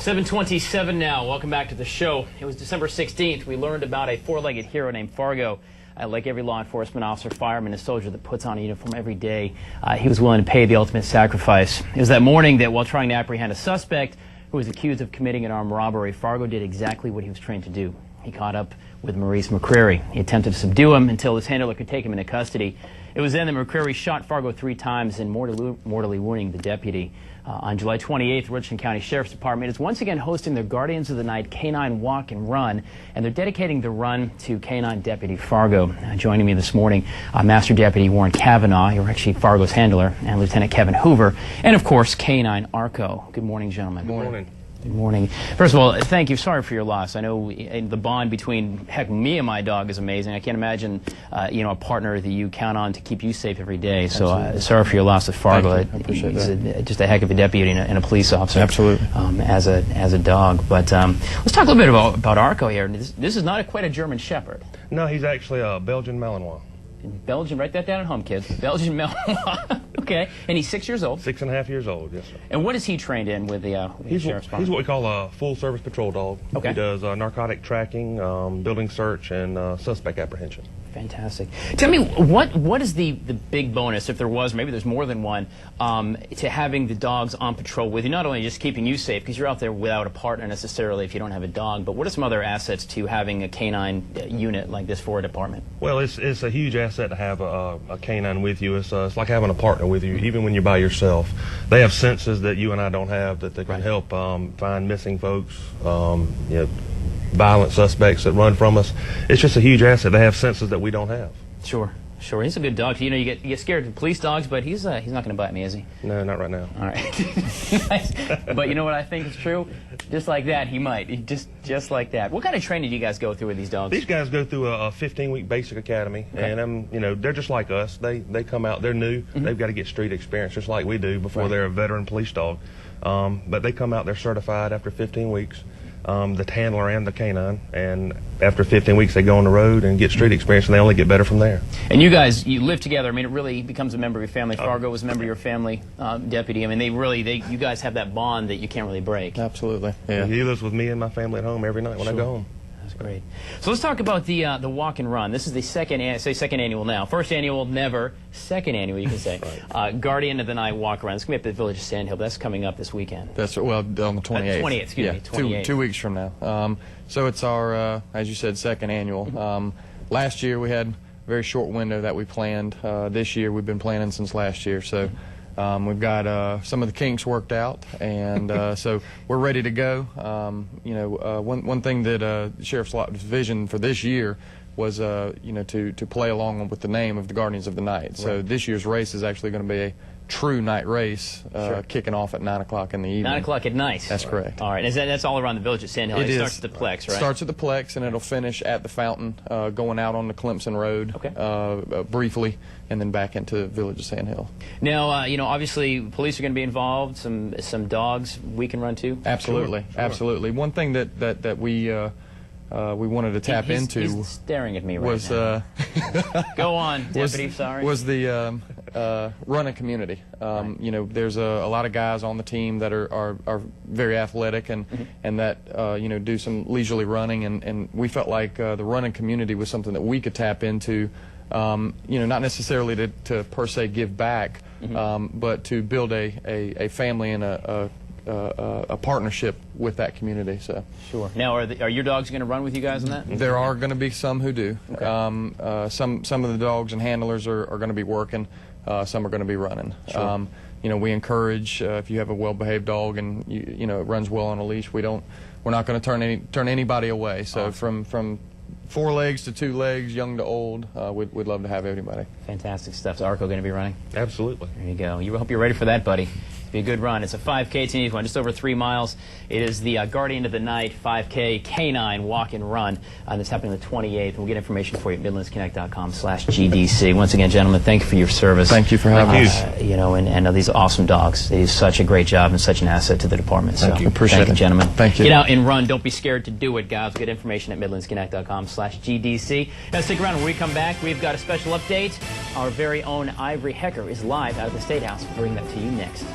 7:27 now. Welcome back to the show. It was December 16th. We learned about a four-legged hero named Fargo. Like every law enforcement officer, fireman, and soldier that puts on a uniform every day, he was willing to pay the ultimate sacrifice. It was that morning that while trying to apprehend a suspect who was accused of committing an armed robbery, Fargo did exactly what he was trained to do. He caught up with Maurice McCrary. He attempted to subdue him until his handler could take him into custody. It was then that McCrary shot Fargo 3 times and mortally wounding the deputy. On July 28th, Richland County Sheriff's Department is once again hosting their Guardians of the Night Canine Walk and Run, and they're dedicating the run to Canine Deputy Fargo. Joining me this morning, Master Deputy Warren Cavanaugh, you're actually Fargo's handler, and Lieutenant Kevin Hoover, and of course, Canine Arco. Good morning, gentlemen. Good morning. Good morning. First of all, thank you. Sorry for your loss. I know the bond between, heck, me and my dog is amazing. I can't imagine, a partner that you count on to keep you safe every day. So sorry for your loss of Fargo. I appreciate that. Just a heck of a deputy and a police officer. Absolutely. As a dog. But let's talk a little bit about Arco here. This is not quite a German Shepherd. No, he's actually a Belgian Malinois. Belgian, write that down at home, kids. Belgian Malinois. Okay, and he's 6 years old. 6.5 years old, yes, sir. And what is he trained in with the Sheriff's Department? He's what we call a full-service patrol dog. Okay. He does narcotic tracking, building search, and suspect apprehension. Fantastic. Tell me, what is the big bonus, if there was, maybe there's more than one, to having the dogs on patrol with you? Not only just keeping you safe, because you're out there without a partner necessarily if you don't have a dog, but what are some other assets to having a canine unit like this for a department? Well, it's a huge asset to have a canine with you. It's like having a partner with you, even when you're by yourself. They have senses that you and I don't have that they can help find missing folks, violent suspects that run from us. It's just a huge asset. They have senses that we don't have. Sure. He's a good dog. You know, you get scared of police dogs, but he's not going to bite me, is he? No, not right now. All right. Nice. But you know what I think is true? Just like that, he might. Just like that. What kind of training do you guys go through with these dogs? These guys go through a 15-week basic academy, and they're just like us. They come out. They're new. They've got to get street experience just like we do before they're a veteran police dog. But they come out. They're certified after 15 weeks. The handler and the canine, and after 15 weeks they go on the road and get street experience, and they only get better from there. And you guys, you live together. I mean, it really becomes a member of your family. Fargo was a member of your family, deputy. I mean, you guys have that bond that you can't really break. Absolutely. Yeah. He lives with me and my family at home every night when I go home. That's great. So let's talk about the walk and run. This is the second annual now. First annual, never. Second annual, you can say. Guardian of the Night walk around. It's going to be at the Village of Sand Hill. That's coming up this weekend. That's on the 28th. 28th, excuse me. 28th. Two weeks from now. So it's our, as you said, second annual. Last year we had a very short window that we planned. This year we've been planning since last year. So we've got some of the kinks worked out, and so we're ready to go. One thing that Sheriff's vision for this year was, to play along with the name of the Guardians of the Night. So this year's race is actually going to be a true night race, kicking off at 9 o'clock in the evening. 9 o'clock at night. That's correct. All right, that's all around the Village of Sand Hill. It starts at the Plex, right? Starts at the Plex, and it'll finish at the fountain, going out on the Clemson Road briefly, and then back into the Village of Sand Hill. Now, obviously, police are going to be involved. Some dogs we can run too. Absolutely, absolutely. One thing that we wanted to tap into. He's staring at me right now. Go on, Deputy. Sorry. Was the running community. There's a lot of guys on the team that are very athletic and that do some leisurely running, and we felt like the running community was something that we could tap into. Not necessarily to per se give back, but to build a family and a partnership with that community. So sure. Now, are your dogs going to run with you guys on that? There are going to be some who do. Okay. Some of the dogs and handlers are going to be working. Some are going to be running. Sure. We encourage if you have a well-behaved dog and it runs well on a leash, we're not going to turn anybody away. So awesome. From 4 legs to 2 legs, young to old, we'd love to have anybody. Fantastic stuff. Is Arco going to be running? Absolutely. There you go. You hope you're ready for that, buddy. Be a good run. It's a 5K. It's an easy one, just over 3 miles. It is the Guardian of the Night 5K Canine Walk and Run. That's happening on the 28th. We'll get information for you at MidlandsConnect.com/GDC. Once again, gentlemen, thank you for your service. Thank you for having us. And these awesome dogs. They do such a great job and such an asset to the department. Thank so you. Appreciate thank you, it. gentlemen. Thank you. Get out and run. Don't be scared to do it, guys. We'll get information at MidlandsConnect.com/GDC. Now, stick around. When we come back, we've got a special update. Our very own Ivory Hecker is live out of the State House. We'll bring that to you next.